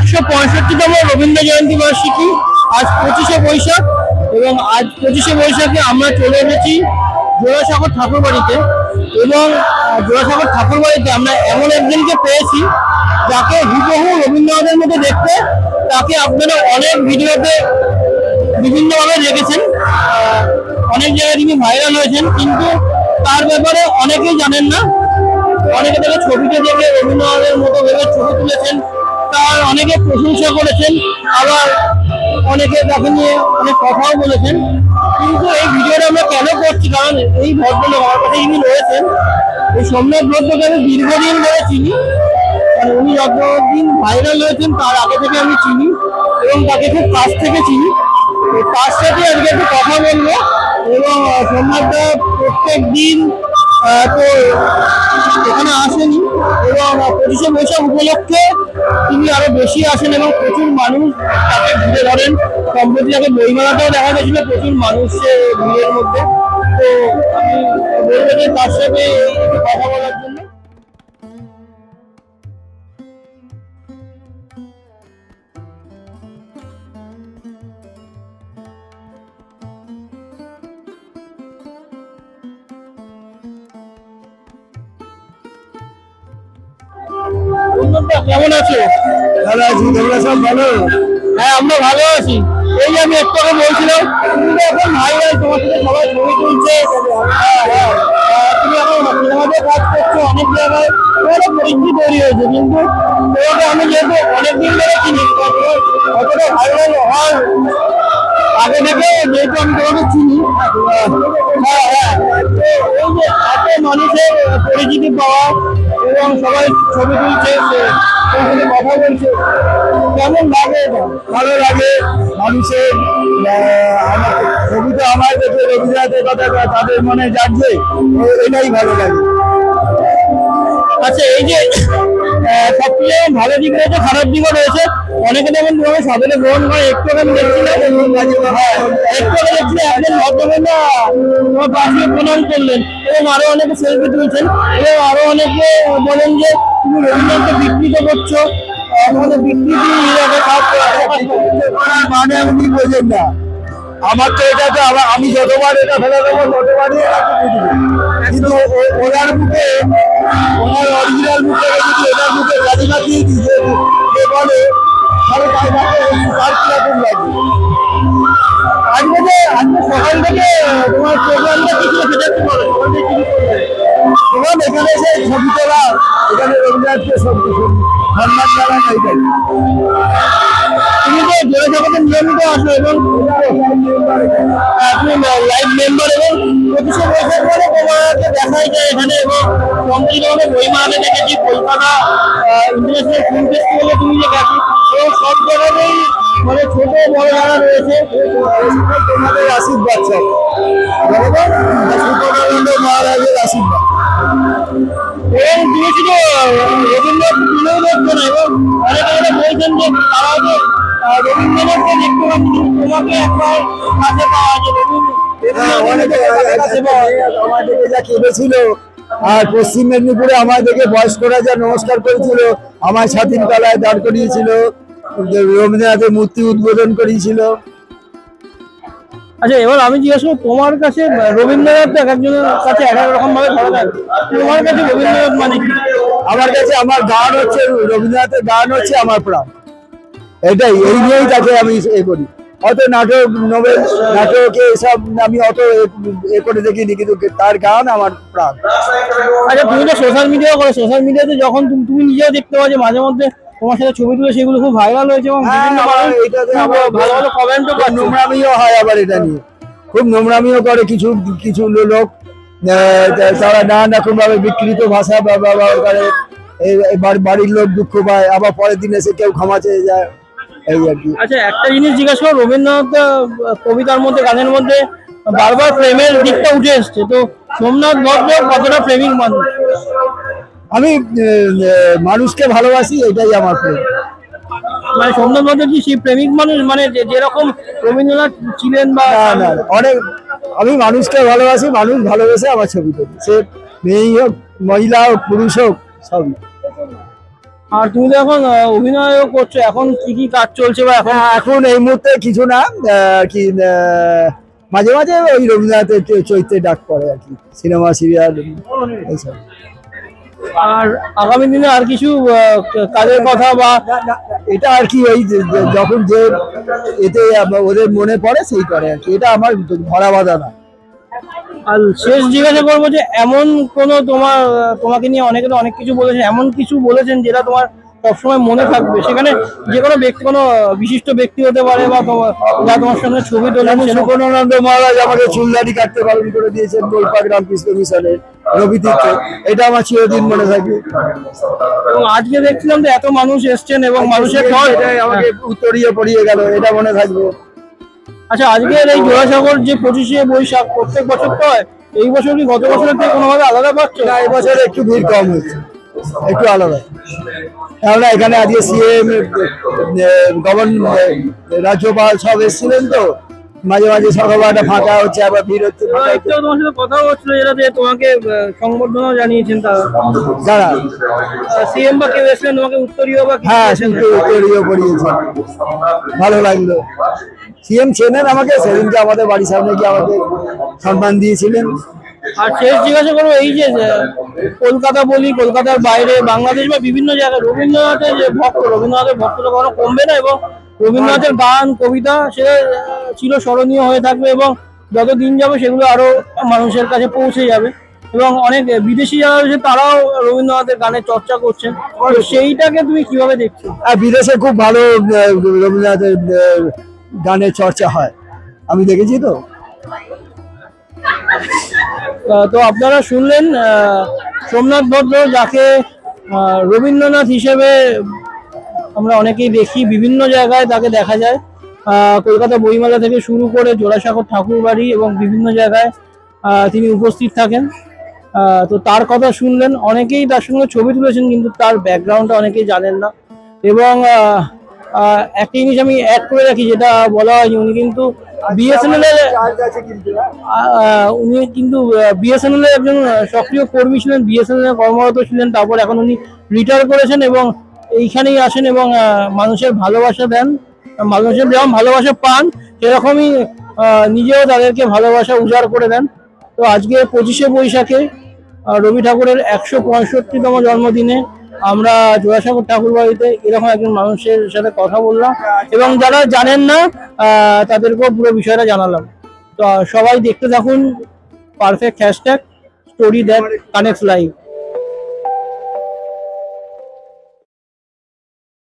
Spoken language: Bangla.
165তম রবীন্দ্র জয়ন্তী বার্ষিকী। আজ 25শে বৈশাখ এবং আজ 25শে বৈশাখে আমরা চলে এসেছি জোড়াসাঁকোর ঠাকুরবাড়িতে। এবং জোড়াসাঁকোর ঠাকুরবাড়িতে আমরা এমন একজনকে পেয়েছি যাকে হুবহু রবীন্দ্রনাথের মতো দেখতে। তাকে আপনারা অনেক ভিডিওতে বিভিন্নভাবে দেখেছেন, অনেক জায়গায় তিনি ভাইরাল হয়েছেন, কিন্তু তার ব্যাপারে অনেকেই জানেন না। অনেকে তাকে ছবিতে দেখে রবীন্দ্রনাথের মতো ভেবে ছবি তুলেছেন, তার অনেকে প্রশংসা করেছেন, আবার অনেকে তাকে নিয়ে অনেক কথাও বলেছেন। কিন্তু এই ভিডিওটা আমরা কেন করছি, কারণ এই ভদ্রলোক আমার কাছে যিনি রয়েছেন, এই সোমনাথ ভদ্রকে আমি দীর্ঘদিন ধরে চিনি। মানে উনি যতদিন ভাইরাল হয়েছেন তার আগে থেকে আমি চিনি এবং তাকে খুব কাছ থেকে চিনি। তো তার সাথে আজকে একটু কথা বলবো। এবং সোমনাথদা প্রত্যেক দিন তো এখানে আসেনি, এবং 25শে বৈশাখ উপলক্ষে তিনি আরো বেশি আসেন এবং প্রচুর মানুষ তাকে ঘিরে ধরেন। সম্প্রতি তাকে বইমেলাতেও দেখা গেছিল প্রচুর মানুষের ভিড়ের মধ্যে। তো আমি বলবো যে তার সাথে একটু কথা বলার জন্য। কেমন আছো? ভালো আছি, তোমরা সব ভালো? হ্যাঁ, আমরা ভালো আছি। এই যে আমি একটু আগে বলছিলাম, তুমি তো এখন ভাইরাল, তোমার সাথে সবাই ছবি তুলছে। তুমি এখন সিনেমাতে কাজ করছো, অনেক জায়গায় তোমার পরিচিতি তৈরি হয়েছে, কিন্তু তোমাকে আমি যেহেতু অনেকদিন ধরে চিনি, অতটা ভাইরাল হওয়ার আগে থেকে যেহেতু আমি তোমাকে চিনি। হ্যাঁ হ্যাঁ, এই যে এত মানুষের পরিচিতি পাওয়া এবং সবাই ছবি তুলছে, তোমার সাথে কথা বলছে, কেমন লাগে এটা? ভালো লাগে মানুষের ছবিতে আমার দেখে রবীন্দ্রনাথের কথা তাদের মনে জাগছে, এটাই ভালো লাগে। আচ্ছা, এই যে সবচেয়ে ভালো দিক রয়েছে, খারাপ দিকও রয়েছে। অনেকে যেমন তোমাকে সাদরে গ্রহণ করে, একটু আমি দেখছিলাম, একটু আগে দেখছিলাম একজন ভদ্রমহিলা তোমার পাশে প্রণাম করলেন এবং আরো অনেকে সেলফি তুলছেন এবং আরো অনেকে বলেন যে তুমি রবীন্দ্রনাথকে বিকৃত করছো, আমাদের বিকৃতি মানে আপনি বোঝেন না, আমার তো এটা তো আমি যতবার এটা ফেলে দেবো ততবারই কিন্তু ওনার মুখে, ওনার অরিজিনাল মুখে যদি ওনার মুখে গালিমা দিয়ে দিচ্ছে যে বলে, তাহলে তার কিরকম লাগবে? আজকে যে আজকে সকাল থেকে তোমার প্রোগ্রামটা কি ছিল সেটা একটু বলো। এবং এখানে এসে ছবি তোলা, এখানে রবীন্দ্রনাথকে সম্মান জানানো, এইটাই। তুমি তো জোড়াসাঁকোতে নিয়মিত আসো এবং তুমি লাইভ মেম্বার, এবং 25শে বৈশাখ পরে তোমাকে দেখাই যায় এখানে। এবং সম্পূর্ণ বইমেলাতে দেখেছি, কলকাতা ইন্টারন্যাশনাল ফিল্ম ফেস্টিভ্যালে তুমি যে গেছো, এবং সব জায়গাতেই মানে ছোট বড় যারা রয়েছে তোমাদের আশীর্বাদ, সব মহারাজের আশীর্বাদ। এবং তুমি শুধু রবীন্দ্রনাথ তুলেও দেখছো না, এবং অনেকে বলছেন যে তারা যে রবীন্দ্রনাথকে দেখতে পাচ্ছি, তোমাকে একবার কাছে পাওয়া যায় আমাদেরকে যা কেঁদেছিল, আর পশ্চিম মেদিনীপুরে আমাদেরকে বয়স্করা যা নমস্কার করেছিল, আমার স্বাধীন তলায় দাঁড় করিয়েছিল, রবীন্দ্রনাথের মূর্তি উদ্বোধন করিয়েছিল। আচ্ছা, এবার আমি জিজ্ঞাসা করবো, তোমার কাছে রবীন্দ্রনাথ এক একজনের কাছে এক এক রকম ভাবে ধরা থাকে, তোমার কাছে রবীন্দ্রনাথ মানে কি? আমার কাছে আমার গান হচ্ছে রবীন্দ্রনাথের গান হচ্ছে আমার প্রাণ, এটাই, এই নিয়েই তাকে আমি এ করি। অত নাটক, নোবেল, নাটক এসব আমি অত এ করে দেখিনি, কিন্তু তার গান আমার প্রাণ। আচ্ছা, তুমি তো সোশ্যাল মিডিয়া করো, সোশ্যাল মিডিয়াতে যখন তুমি নিজেও দেখতে পাচ্ছ মাঝে মধ্যে তোমার সাথে ছবি তুলে সেগুলো খুব ভাইরাল হয়েছে এবং বিভিন্ন ভালো ভালো কমেন্টও পাচ্ছ। নোংরামিও হয় আবার এটা নিয়ে, খুব নোংরামিও করে কিছু কিছু লোক, তারা নানান রকম ভাবে বিকৃত ভাষা ব্যবহার করে, বাড়ির লোক দুঃখ পায়, আবার পরের দিন এসে কেউ ক্ষমা চেয়ে যায়, এই আর কি। আচ্ছা, একটা জিনিস জিজ্ঞাসা করো, রবীন্দ্রনাথ কবিতার মধ্যে, গানের মধ্যে বারবার প্রেমের দিকটা উঠে এসছে, তো সোমনাথ ভদ্র কতটা প্রেমিক মানুষ? আমি মানুষকে ভালোবাসি, এটাই আমার প্রেম। মানে সোমনাথ ভদ্র কি সেই প্রেমিক মানুষ, মানে যেরকম রবীন্দ্রনাথ ছিলেন? বা না, অনেক, আমি মানুষকে ভালোবাসি, মানুষ ভালোবেসে আমার ছবি করি, সে মেয়ে হোক, মহিলা হোক, পুরুষ হোক, সবই। আর তুমি তো এখন অভিনয়ও করছো, এখন কি কি কাজ চলছে বা এখন? এখন এই মুহূর্তে কিছু না, কি মাঝে মাঝে ওই রবীন্দ্রনাথের চৈত্রে ডাক পড়ে আর কি, সিনেমা সিরিয়াল এইসব। আর আগামী দিনে আর কিছু কাজের কথা বা? এটা আর কি ওই যখন যে এতে ওদের মনে পড়ে সেই করে আর কি, এটা আমার ধরা বাঁধা না। আর শেষ জিজ্ঞাসা করবো যে এমন কোনো তোমাকে নিয়ে অনেকে তো অনেক কিছু বলেছেন, এমন কিছু বলেছেন যেটা তোমার সবসময় মনে থাকবে? সেখানে যে কোনো ব্যক্তি, কোনো বিশিষ্ট ব্যক্তি হতে পারে বা তোমার সঙ্গে ছবি তোলেন। সুকর্ণানন্দ মহারাজ আমাকে চুলদাড়ি কাটতে বারণ করে দিয়েছেন গোলপাক রামকৃষ্ণ মিশনের রবি তীর্থে, এটা আমার চিরদিন মনে থাকবে। এবং আজকে দেখছিলাম যে এত মানুষ এসছেন এবং মানুষের এটাই আমাকে উত্তরীয় পড়িয়ে গেল, এটা মনে থাকবে। আচ্ছা, আজকের এই জোড়াসাগর যে 25শে বৈশাখ প্রত্যেক বছর তো হয়, এই বছর কি গত বছরের থেকে কোনোভাবে আলাদা পাচ্ছ? না, এবছর একটু ভিড় কম হয়েছে, একটু আলাদা। কেননা এখানে আজকে সিএম, রাজ্যপাল সব এসেছিলেন, তো মাঝে মাঝে সকালবেলাটা ফাঁকা হচ্ছে, আবার ভিড় হচ্ছে, ফাঁকা হচ্ছে। একটাও তোমার সাথে কথা হচ্ছিল যেটা দিয়ে তোমাকে সংবর্ধনা জানিয়েছেন তারা, যারা সিএম বা কেউ এসেছিলেন তোমাকে উত্তরীয় বা কিছু হ্যাঁ দিয়েছেন? উত্তরীয় পড়িয়েছে, ভালো লাগলো। সিএম চেনেন আমাকে, সেদিনকে আমাদের বাড়ির সামনে গিয়ে আমাকে সম্মান দিয়েছিলেন। আর শেষ জিজ্ঞাসা করবো, এই যে কলকাতা বলি, কলকাতার বাইরে বাংলাদেশ বা বিভিন্ন জায়গায় রবীন্দ্রনাথের যে রবীন্দ্রনাথের ভক্তটা কখনো কমবে না, এবং রবীন্দ্রনাথের গান কবিতা সে চির স্মরণীয় হয়ে থাকবে, এবং যত দিন যাবে সেগুলো আরো মানুষের কাছে পৌঁছে যাবে, এবং অনেক বিদেশি যারা রয়েছে তারাও রবীন্দ্রনাথের গানের চর্চা করছেন। তো সেইটাকে তুমি কিভাবে দেখছো? আর বিদেশে খুব ভালো রবীন্দ্রনাথের গানের চর্চা হয়, আমি দেখেছি তো। তো আপনারা শুনলেন সোমনাথ ভদ্র, যাকে রবীন্দ্রনাথ হিসেবে আমরা অনেকেই দেখি, বিভিন্ন জায়গায় তাকে দেখা যায়, কলকাতা বইমেলা থেকে শুরু করে জোড়াসাঁকোর ঠাকুরবাড়ি এবং বিভিন্ন জায়গায় তিনি উপস্থিত থাকেন। তো তার কথা শুনলেন, অনেকেই তার সঙ্গে ছবি তুলেছেন, কিন্তু তার ব্যাকগ্রাউন্ডটা অনেকেই জানেন না। এবং একটা জিনিস আমি অ্যাড করে রাখি, যেটা বলা হয়নি, উনি কিন্তু বিএসএনএল এর একজন সক্রিয় কর্মী ছিলেন, বিএসএনএল এর কর্মরত ছিলেন, তারপর এখন উনি রিটায়ার করেছেন এবং এইখানেই আসেন এবং মানুষের ভালোবাসা দেন, মানুষের যেমন ভালোবাসা পান সেরকমই নিজেও তাদেরকে ভালোবাসা উজাড় করে দেন। তো আজকে 25শে বৈশাখে রবি ঠাকুরের 165তম জন্মদিনে আমরা জোড়াসাঁকোর ঠাকুর বাড়িতে এরকম একজন মানুষের সাথে কথা বললাম, এবং যারা জানেন না তাদেরকেও পুরো বিষয়টা জানালাম। তো সবাই দেখতে থাকুন perfect #, story that connects live.